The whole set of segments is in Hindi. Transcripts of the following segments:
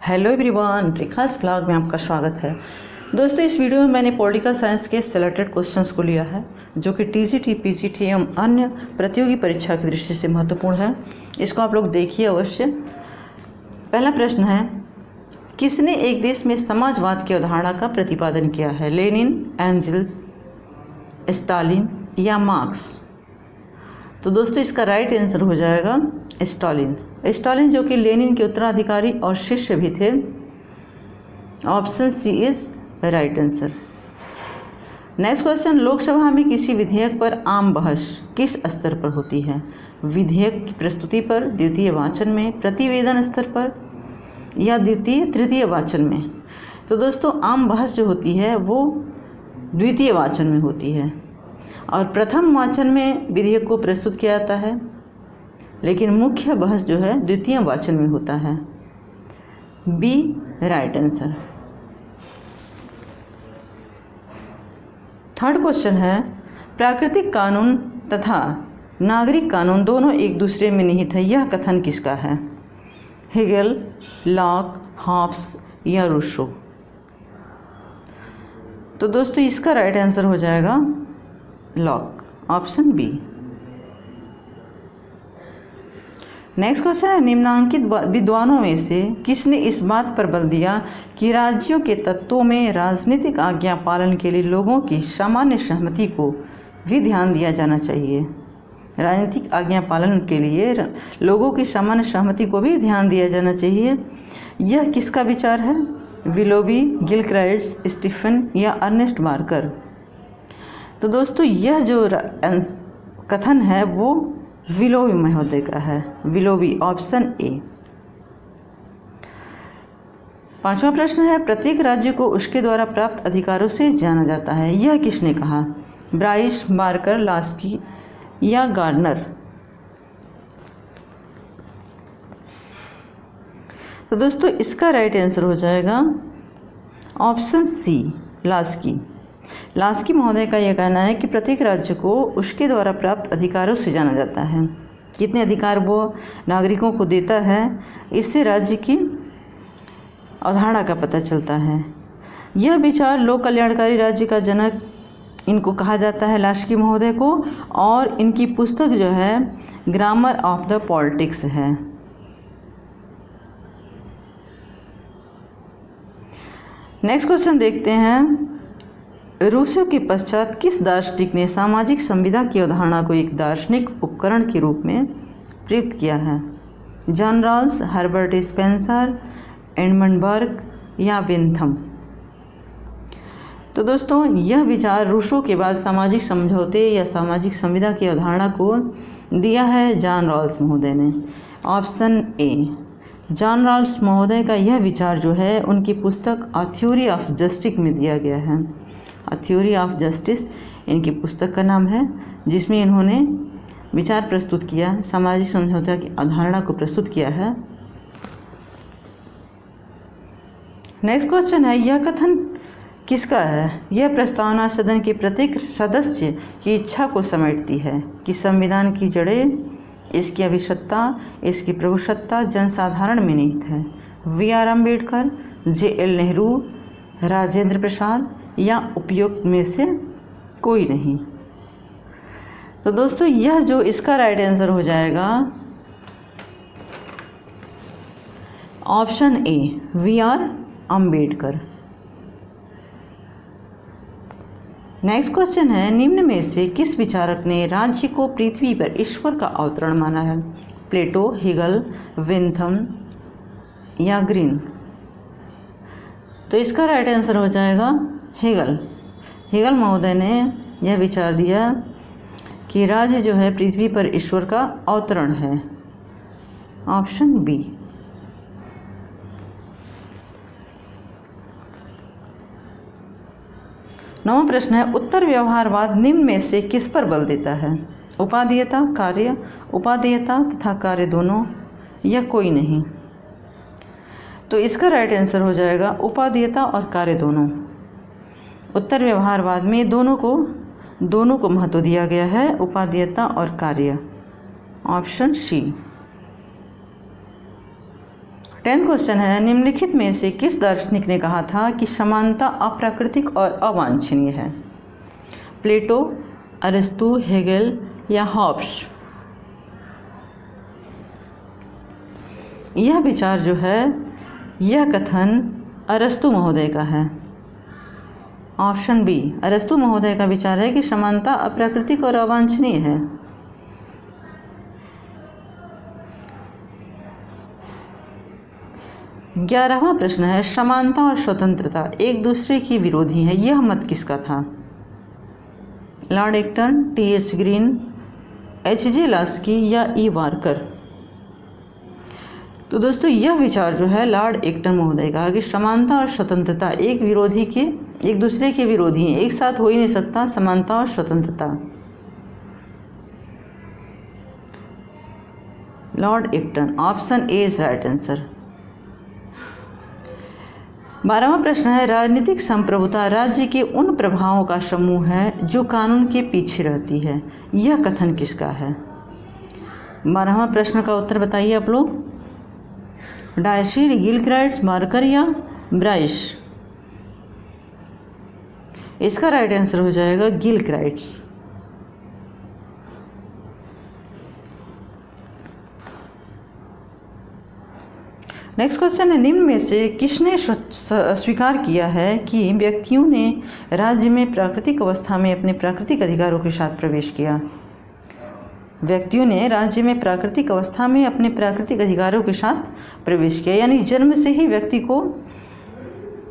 हेलो एवरीवन, रेखास ब्लॉग में आपका स्वागत है। दोस्तों, इस वीडियो में मैंने पॉलिटिकल साइंस के सेलेक्टेड क्वेश्चंस को लिया है जो कि टीजीटी, पीजीटी एवं अन्य प्रतियोगी परीक्षा की दृष्टि से महत्वपूर्ण है। इसको आप लोग देखिए अवश्य। पहला प्रश्न है, किसने एक देश में समाजवाद की अवधारणा का प्रतिपादन किया है? लेनिन, एंजल्स, स्टालिन या मार्क्स? तो दोस्तों, इसका राइट आंसर हो जाएगा स्टालिन। स्टालिन जो कि लेनिन के उत्तराधिकारी और शिष्य भी थे। Option C is right answer. Next question, Lok Sabha में किसी विधेयक पर आम बहस किस स्तर पर होती है? विधेयक की प्रस्तुति पर, द्वितीय वाचन में, प्रतिवेदन स्तर पर या तृतीय वाचन में? तो दोस्तों, आम बहस जो होती है वो द्वितीय वाचन में होती है और प्रथम वाचन में विधेयक को प्रस्तुत किया जाता है, लेकिन मुख्य बहस जो है द्वितीय वाचन में होता है। B right answer. Third question है, प्राकृतिक कानून तथा नागरिक कानून दोनों एक दूसरे में निहित है, यह कथन किसका है? हेगल, लॉक, हॉब्स या रूसो? तो दोस्तों, इसका राइट आंसर हो जाएगा Locke, option B. Next question है, निम्नांकित विद्वानों में से किसने इस बात पर बल दिया कि राज्यों के तत्वों में राजनीतिक आज्ञा पालन के लिए लोगों की सामान्य सहमति को भी ध्यान दिया जाना चाहिए? राजनीतिक आज्ञा पालन के लिए लोगों की सामान्य सहमति को भी ध्यान दिया जाना चाहिए, यह किसका विचार है? विलोबी, गिलक्राइट्स, स्टीफन या अर्नेस्ट बार्कर? तो दोस्तों, यह जो कथन है वो विलोबी महोदय का है, विलोबी, ऑप्शन ए। पांचवा प्रश्न है, प्रत्येक राज्य को उसके द्वारा प्राप्त अधिकारों से जाना जाता है, यह किसने कहा? ब्राइस, बार्कर, लास्की या गार्डनर? तो दोस्तों, इसका राइट आंसर हो जाएगा ऑप्शन सी, लास्की। लास्की महोदय का यह कहना है कि प्रत्येक राज्य को उसके द्वारा प्राप्त अधिकारों से जाना जाता है। कितने अधिकार वो नागरिकों को देता है, इससे राज्य की अवधारणा का पता चलता है। यह विचार लोक कल्याणकारी राज्य का जनक इनको कहा जाता है, लास्की महोदय को, और इनकी पुस्तक जो है ग्रामर ऑफ द पॉलिटिक्स है। नेक्स्ट क्वेश्चन देखते हैं, रूसो के पश्चात किस दार्शनिक ने सामाजिक संविदा की अवधारणा को एक दार्शनिक उपकरण के रूप में प्रयुक्त किया है? John Rawls, Herbert Spencer, Edmund Burke या बेंथम? तो दोस्तों, यह विचार रूसो के बाद सामाजिक समझौते या सामाजिक संविदा की अवधारणा को दिया है जॉन रॉल्स महोदय ने, ऑप्शन ए। जॉन रॉल्स महोदय का यह विचार जो है उनकी पुस्तक अ थ्योरी ऑफ जस्टिस में दिया गया है। अ थ्योरी ऑफ जस्टिस इनकी पुस्तक का नाम है, जिसमें इन्होंने विचार प्रस्तुत किया, सामाजिक समझौता की अवधारणा को प्रस्तुत किया है। नेक्स्ट क्वेश्चन है, यह कथन किसका है? यह प्रस्तावना सदन के प्रत्येक सदस्य की इच्छा को समेटती है कि संविधान की जड़ें, इसकी अभिसत्ता, इसकी प्रभुसत्ता जनसाधारण में निहित है। V R Ambedkar, J L. Nehru, Rajendra Prasad या उपयुक्त में से कोई नहीं? तो दोस्तों, यह जो इसका राइट आंसर हो जाएगा option A, V R Ambedkar. Next question है, निम्न में से किस विचारक ने राज्य को पृथ्वी पर ईश्वर का अवतरण माना है? प्लेटो, हेगल, बेंथम या ग्रीन? तो इसका राइट आंसर हो जाएगा हेगल। हेगल महोदय ने यह विचार दिया कि राज्य जो है पृथ्वी पर ईश्वर का अवतरण है, ऑप्शन बी। नौवां प्रश्न है, उत्तर व्यवहारवाद निम्न में से किस पर बल देता है? उपादेयता, कार्य, उपादेयता तथा कार्य दोनों या कोई नहीं? तो इसका राइट आंसर हो जाएगा उपादेयता और कार्य दोनों। उत्तर व्यवहारवाद में दोनों को महत्व दिया गया है, उपादेयता और कार्य, ऑप्शन सी। 10th क्वेश्चन है, निम्नलिखित में से किस दार्शनिक ने कहा था कि समानता अप्राकृतिक और अवांछनीय है? प्लेटो, अरिस्तु, हेगल या हॉब्स? यह विचार जो है, यह कथन अरिस्तु महोदय का है। ऑप्शन बी, अरिस्तु महोदय का विचार है कि समानता अप्राकृतिक और अवांछनीय है। ग्यारहवां प्रश्न है, समानता और स्वतंत्रता एक दूसरे की विरोधी है, यह मत किसका था? Lord Acton, T H. Green, H J. Laski या ई. वार्कर? तो दोस्तों यह विचार जो है लॉर्ड एक्टन महोदय का कि समानता और स्वतंत्रता एक दूसरे के विरोधी हैं, एक साथ हो ही नहीं सकता समानता और स्वतंत्रता। Lord Acton, option A is right answer. 12वां प्रश्न है, राजनीतिक संप्रभुता राज्य के उन प्रभावों का समूह है जो कानून के पीछे रहती है, यह कथन किसका है? 12वां प्रश्न का उत्तर बताइए आप लोग। डायसीर, गिलक्राइट्स, मार्कर या ब्राइस? इसका राइट आंसर हो जाएगा गिलक्राइट्स। नेक्स्ट क्वेश्चन है, निम्न में से किसने स्वीकार किया है कि व्यक्तियों ने राज्य में प्राकृतिक अवस्था में अपने प्राकृतिक अधिकारों के साथ प्रवेश किया? व्यक्तियों ने राज्य में प्राकृतिक अवस्था में अपने प्राकृतिक अधिकारों के साथ प्रवेश किया, यानी जन्म से ही व्यक्ति को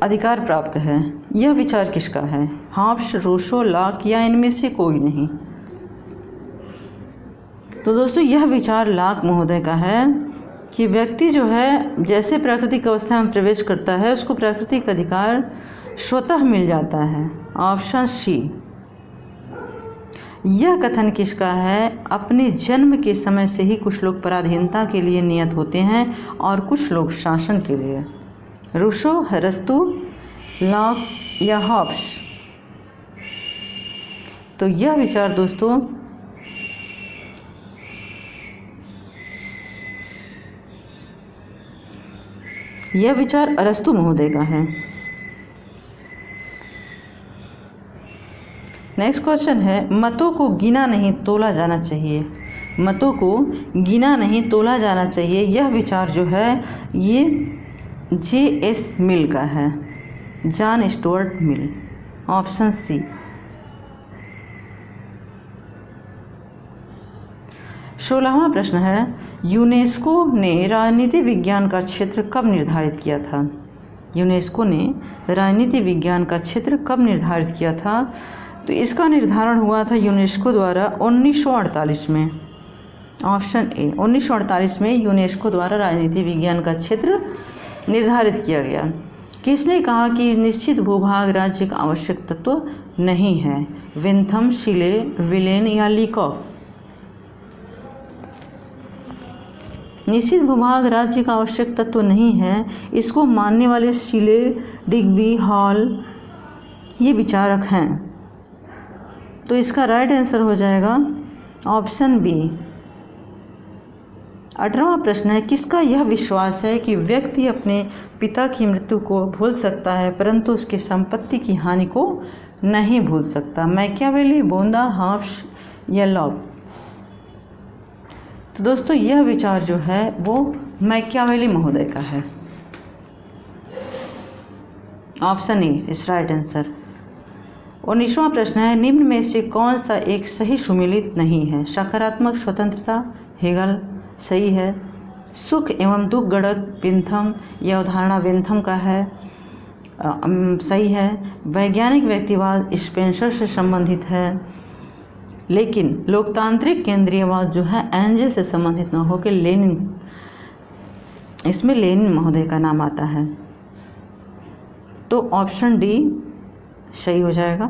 अधिकार प्राप्त है। यह विचार किसका है? हॉब्स, रूसो, लॉक या इनमें से कोई नहीं? तो दोस्तों यह विचार लॉक महोदय का है कि व्यक्ति जो है जैसे प्राकृतिक अवस्था में प्रवेश करता है उसको प्राकृतिक अधिकार स्वतः मिल जाता है। Option C. यह कथन किसका है? अपने जन्म के समय से ही कुछ लोग पराधीनता के लिए नियत होते हैं और कुछ लोग शासन के लिए। रूसो, अरिस्तु, लॉक या हॉब्स? तो यह विचार दोस्तों यह विचार अरिस्तु महोदय का है। नेक्स्ट क्वेश्चन है, मतों को गिना नहीं तोला जाना चाहिए। मतों को गिना नहीं तोला जाना चाहिए, यह विचार जो है ये जे.एस. मिल का है, John Stuart Mill. Option C. 16वां प्रश्न है, यूनेस्को ने राजनीति विज्ञान का क्षेत्र कब निर्धारित किया था? यूनेस्को ने राजनीति विज्ञान का क्षेत्र कब निर्धारित किया था? तो इसका निर्धारण हुआ था यूनेस्को द्वारा 1948 में। ऑप्शन ए, 1948 में यूनेस्को द्वारा राजनीति विज्ञान का क्षेत्र निर्धारित किया गया। किसने कहा कि निश्चित भूभाग राज्य का आवश्यक तत्व नहीं है? विंथम, शिले, विलेन या लीकॉक? निश्चित भूभाग राज्य का आवश्यक तत्व नहीं है, इसको मानने वाले शिले, डिग्बी, हॉल ये विचारक हैं। तो इसका राइट आंसर हो जाएगा ऑप्शन बी। 18वां प्रश्न है, किसका यह विश्वास है कि व्यक्ति अपने पिता की मृत्यु को भूल सकता है परंतु उसकी संपत्ति की हानि को नहीं भूल सकता? मैकियावेली, बोंदा, हॉब्स या लॉक? तो दोस्तों यह विचार जो है वो मैकियावेली महोदय का है। Option A is right answer. 19वां प्रश्न है, निम्न में से कौन सा एक सही सुमेलित नहीं है? सकारात्मक स्वतंत्रता, हेगल सही है। सुख एवं दुख गणक, विंथम या अवधारणा विंथम का है, सही है। वैज्ञानिक व्यक्तिवाद स्पेंसर से संबंधित है, लेकिन लोकतांत्रिक केंद्रीयवाद जो है एंजे से संबंधित न होकर लेनिन, इसमें लेनिन महोदय का नाम आता है। तो ऑप्शन डी सही हो जाएगा।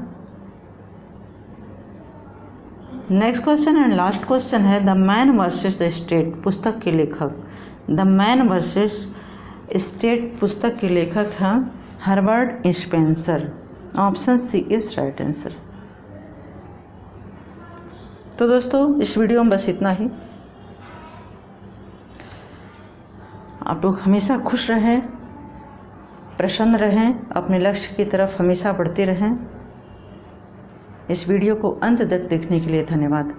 Next question and last question है, the man versus the state पुस्तक के लेखक। द मैन वर्सेस स्टेट पुस्तक के लेखक हैं Herbert Spencer. Option C is right answer. तो दोस्तों इस वीडियो में बस इतना ही। आप लोग हमेशा खुश रहें, प्रसन्न रहें, अपने लक्ष्य की तरफ हमेशा बढ़ते रहें। इस वीडियो को अंत तक देखने के लिए धन्यवाद।